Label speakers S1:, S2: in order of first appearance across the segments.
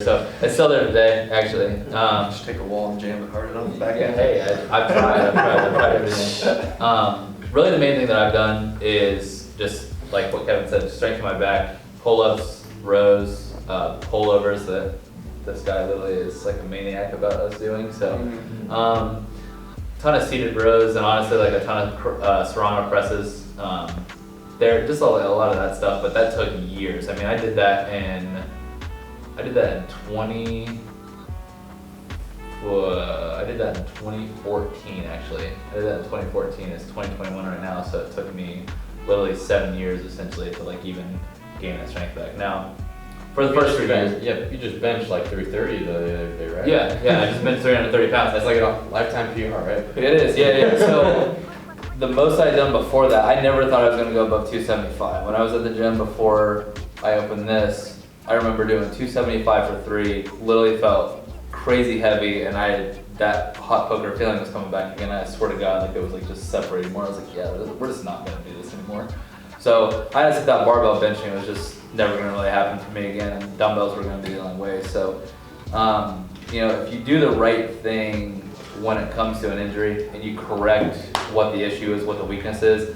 S1: So it's still there today, actually.
S2: Just take a wall and jam it hard on the back
S1: Yeah,
S2: end.
S1: hey, I've tried everything. Really the main thing that I've done is just like what Kevin said, strengthen my back, pull-ups, rows, pullovers that this guy literally is like a maniac about us doing. So, ton of seated rows and honestly like a ton of Serrano presses. There, just a lot of that stuff, but that took years. I mean, I did that in 2014 actually. I did that in 2014. It's 2021 right now, so it took me literally 7 years essentially to like even gain that strength back. Now, for the first 3 years.
S3: Yeah, but you just benched like 330 the other day, right?
S1: Yeah, I just been 330 pounds.
S3: That's like a lifetime PR, right?
S1: It is, yeah. So the most I'd done before that, I never thought I was gonna go above 275. When I was at the gym before I opened this, I remember doing 275 for 3, literally felt crazy heavy, and that hot poker feeling was coming back again. I swear to God, like it was like just separating more. I was like, yeah, we're just not gonna do this anymore. So I had to sit down barbell benching. It was just never gonna really happen for me again, and dumbbells were gonna be the only way. So, if you do the right thing when it comes to an injury and you correct what the issue is, what the weakness is,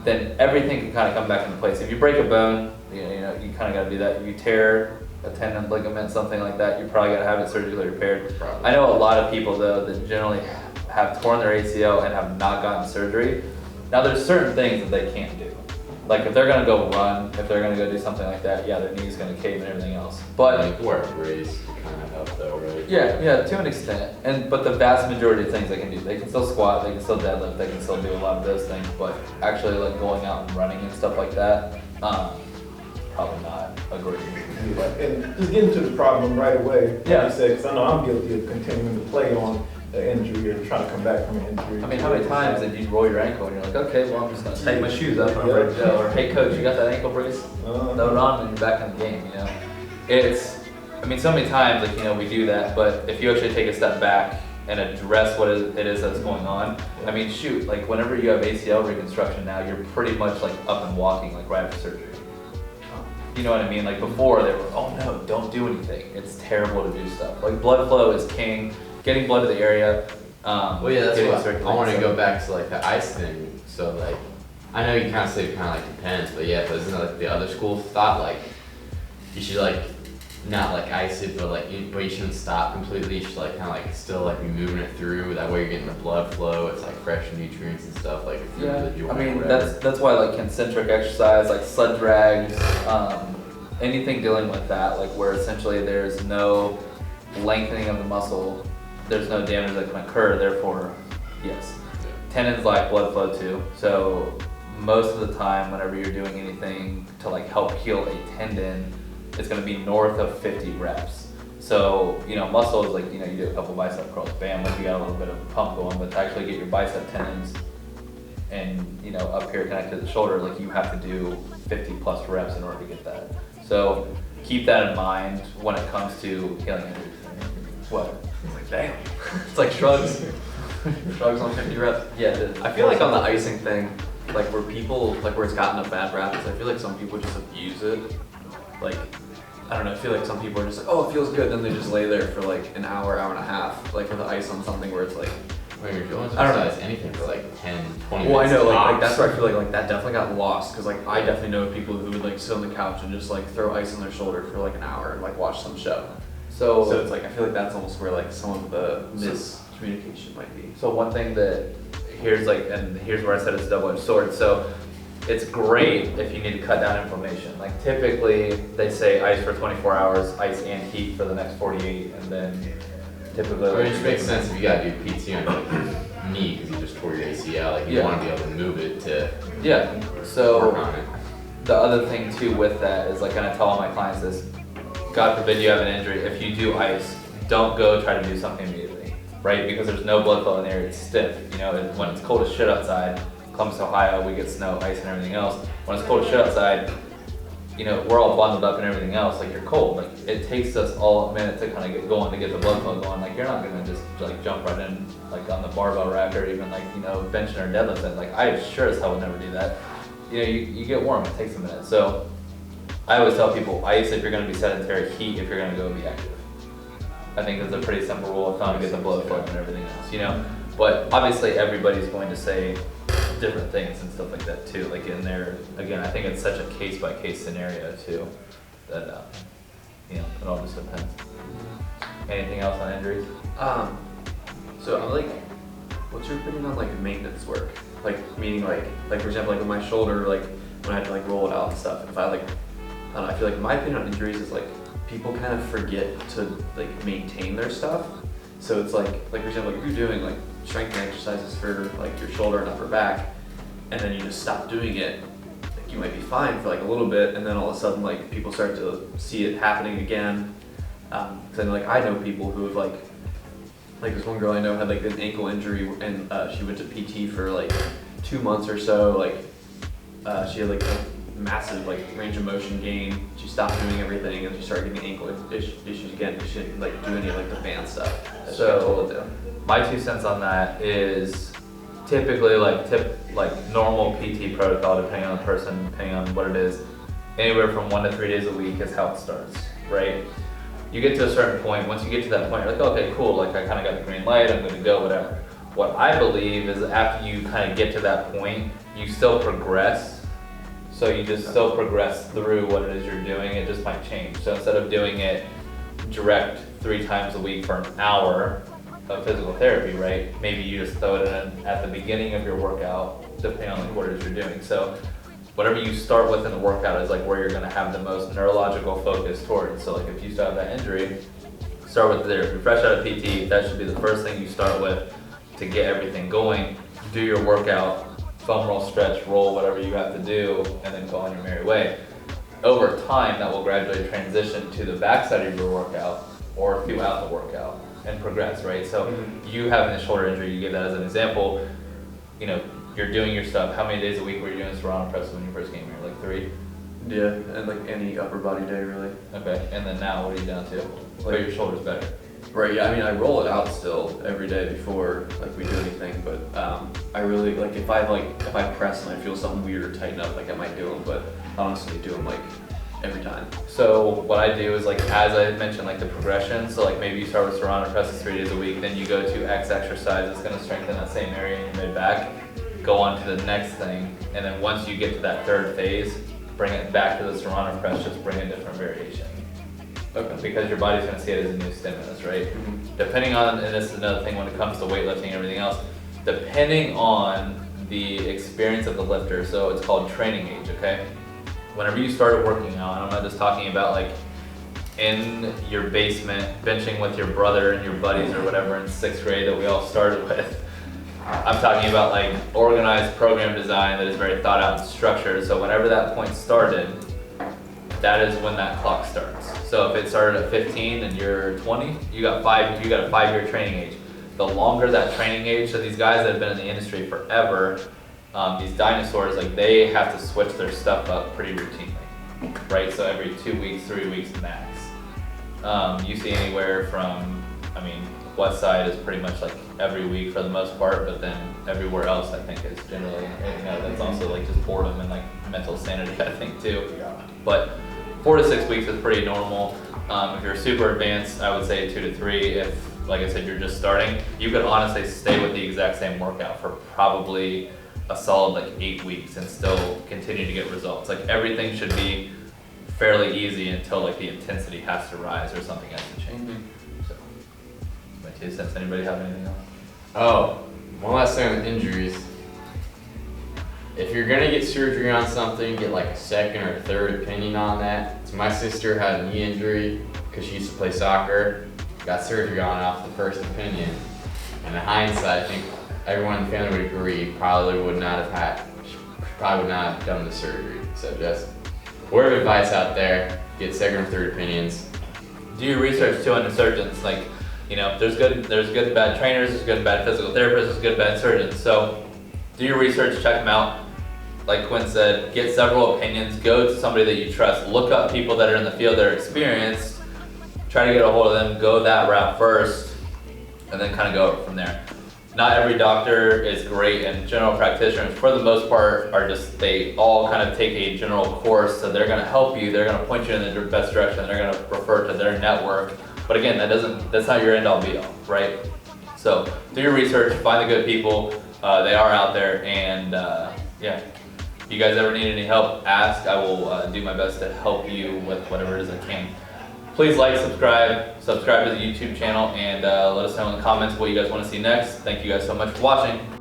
S1: then everything can kind of come back into place. If you break a bone, you kind of got to do that. If you tear a tendon, ligament, something like that, you probably got to have it surgically repaired.
S3: Probably.
S1: I know a lot of people though that generally have torn their ACL and have not gotten surgery. Now there's certain things that they can't do. Like if they're gonna go run, if they're gonna go do something like that, yeah, their knee's gonna cave and everything else. But
S3: like wear a brace kind of help though, right?
S1: yeah, to an extent. But the vast majority of things they can do, they can still squat, they can still deadlift, they can still do a lot of those things. But actually, like going out and running and stuff like that, probably not a great idea. But
S4: And just getting to the problem right away, like
S1: Yeah.
S4: you said, because I know I'm guilty of continuing to play on an injury or trying to come back from an injury.
S1: I mean, how many times did you roll your ankle and you're like, okay, well, I'm just gonna take my shoes up and I'm ready to go. Or hey, coach, you got that ankle brace? Throw it on and you're back in the game. So many times, we do that. But if you actually take a step back and address what it is that's going on, I mean, shoot, like whenever you have ACL reconstruction now, you're pretty much like up and walking like right after surgery. You know what I mean? Like before they were, oh no, don't do anything. It's terrible to do stuff. Like blood flow is king. Getting blood to the area.
S3: Well, yeah, that's
S1: getting
S3: what I
S1: circulating,
S3: want to
S1: so-
S3: go back to like the ice thing. So like, I know you kind of say it kind of like depends, but yeah, but isn't it like the other school thought like you should like not like ice it, but you shouldn't stop completely. You should like kind of like still like be moving it through. That way you're getting the blood flow. It's like fresh nutrients and stuff like through the joint.
S1: I mean,
S3: or whatever.
S1: that's why like concentric exercise, like sled drags, anything dealing with that, like where essentially there's no lengthening of the muscle, there's no damage that can occur, therefore, yes. Tendons lack blood flow too, so most of the time whenever you're doing anything to like help heal a tendon, it's gonna be north of 50 reps. So, muscle is like, you do a couple bicep curls, bam, like you got a little bit of pump going, but to actually get your bicep tendons and, up here connected to the shoulder, like you have to do 50 plus reps in order to get that. So keep that in mind when it comes to healing injuries. What?
S2: It's like, damn. It's like shrugs. Shrugs on 50 reps.
S1: Yeah, it is.
S2: I feel like on the icing thing, like where it's gotten a bad rap, is I feel like some people just abuse it. Like, I don't know, I feel like some people are just like, oh, it feels good, then they just lay there for like an hour, hour and a half, like with the ice on something where it's like,
S3: When you're doing
S2: I don't know.
S3: exercise, anything for like 10, 20
S2: well, I
S3: minutes
S2: know, like
S3: tops.
S2: that's where I feel like that definitely got lost, because like I definitely know people who would like sit on the couch and just like throw ice on their shoulder for like an hour and like watch some show. So it's like, I feel like that's almost where like some of the miscommunication might be.
S1: So one thing that here's where I said it's a double-edged sword. So it's great if you need to cut down inflammation. Like typically they say ice for 24 hours, ice and heat for the next 48, and then typically.
S3: I mean, it makes sense if you gotta do PT on your knee because you just tore your ACL. Like you
S1: Yeah.
S3: want to be able to move it to
S1: Yeah.
S3: work
S1: So
S3: on it.
S1: the other thing too with that is like, and I tell all my clients this, God forbid you have an injury, if you do ice, don't go try to do something immediately, right? Because there's no blood flow in there, it's stiff. When it's cold as shit outside, Columbus, Ohio, we get snow, ice, and everything else. When it's cold as shit outside, we're all bundled up and everything else, like you're cold. Like it takes us all a minute to kind of get going, to get the blood flow going. Like you're not gonna just like jump right in like on the barbell rack or even like, benching or deadlifting. Like I sure as hell would never do that. You get warm, it takes a minute. So I always tell people, ice if you're gonna be sedentary, heat if you're gonna go be active. I think that's a pretty simple rule of thumb to get the blood flow and everything else, you know? But obviously everybody's going to say different things and stuff like that too. Like in there, again, I think it's such a case by case scenario too, that, you know, it all just depends. Anything else on injuries?
S2: So I'm like, what's your opinion on like maintenance work? Like meaning like for example, like with my shoulder, like when I had to like roll it out and stuff, if I like, I don't know, I feel like my opinion on injuries is like people kind of forget to like maintain their stuff. So it's like for example, like if you're doing like strength exercises for like your shoulder and upper back, and then you just stop doing it, like you might be fine for like a little bit, and then all of a sudden like people start to see it happening again. Then like I know people who have like this one girl I know had like an ankle injury, and she went to PT for like 2 months or so. Like she had like a massive like range of motion gain. She stopped doing everything and she started getting ankle issues again because she didn't like do any of like the band stuff that she got told to do.
S1: My 2 cents on that is typically like normal PT protocol, depending on the person, depending on what it is, anywhere from 1 to 3 days a week is how it starts, right? You get to a certain point, once you get to that point, you're like, okay, cool, like I kind of got the green light, I'm good to go, whatever. What I believe is after you kind of get to that point, you still progress. So you just still progress through what it is you're doing, it just might change. So instead of doing it direct 3 times a week for an hour of physical therapy, right? Maybe you just throw it in at the beginning of your workout, depending on like what it is you're doing. So whatever you start with in the workout is like where you're gonna have the most neurological focus towards. So like if you still have that injury, start with there. If you're fresh out of PT, that should be the first thing you start with to get everything going. Do your workout, foam roll, stretch, roll, whatever you have to do, and then go on your merry way. Over time, that will gradually transition to the backside of your workout or throughout the workout and progress, right? So you having a shoulder injury, you gave that as an example, you know, you're doing your stuff. How many days a week were you doing Serrano presses when you first came here? Like 3?
S2: Yeah, and like any upper body day really.
S1: Okay, and then now what are you down to? Like your shoulder's better.
S2: Right, yeah, I mean I roll it out still every day before like we do anything, but I really like if I press and I feel something weird or tighten up, like I might do them, but I honestly do them like every time.
S1: So what I do is like, as I mentioned, like the progression, so like maybe you start with Serrano presses 3 days a week, then you go to X exercise that's gonna strengthen that same area in your mid-back, go on to the next thing, and then once you get to that 3rd phase, bring it back to the Serrano press, just bring a different variation. Okay. Because your body's gonna see it as a new stimulus, right? Depending on, and this is another thing when it comes to weightlifting and everything else, depending on the experience of the lifter, so it's called training age, okay? Whenever you started working out, and I'm not just talking about like in your basement, benching with your brother and your buddies or whatever in 6th grade that we all started with. I'm talking about like organized program design that is very thought out and structured. So whenever that point started, that is when that clock starts. So if it started at 15 and you're 20, you got a 5-year training age. The longer that training age, so these guys that have been in the industry forever, these dinosaurs, like they have to switch their stuff up pretty routinely, right? So every 2 weeks, 3 weeks max. You see anywhere from, I mean, West Side is pretty much like every week for the most part, but then everywhere else I think is generally, you know, that's also like just boredom and like mental sanity I think too. But 4 to 6 weeks is pretty normal. If you're super advanced, I would say 2 to 3. If, like I said, you're just starting, you could honestly stay with the exact same workout for probably a solid like 8 weeks and still continue to get results. Like everything should be fairly easy until like the intensity has to rise or something has to change. So, my 2 cents. Anybody have anything else?
S3: Oh, one last thing on injuries. If you're gonna get surgery on something, get like a 2nd or 3rd opinion on that. So my sister had a knee injury because she used to play soccer, got surgery on it off the 1st opinion. And in hindsight, I think everyone in the family would agree, she probably would not have done the surgery. So just word of advice out there, get 2nd or 3rd opinions.
S1: Do your research too on surgeons. Like, you know, there's good and bad trainers, there's good and bad physical therapists, there's good and bad surgeons. So do your research, check them out. Like Quinn said, get several opinions, go to somebody that you trust, look up people that are in the field that are experienced, try to get a hold of them, go that route first, and then kind of go from there. not every doctor is great, and general practitioners, for the most part, are just, they all kind of take a general course, so they're gonna help you, they're gonna point you in the best direction, they're gonna refer to their network. But again, that's not your end all be all, right? So do your research, find the good people, they are out there, and yeah. If you guys ever need any help, ask. I will do my best to help you with whatever it is I can. Please like, subscribe to the YouTube channel, and let us know in the comments what you guys want to see next. Thank you guys so much for watching.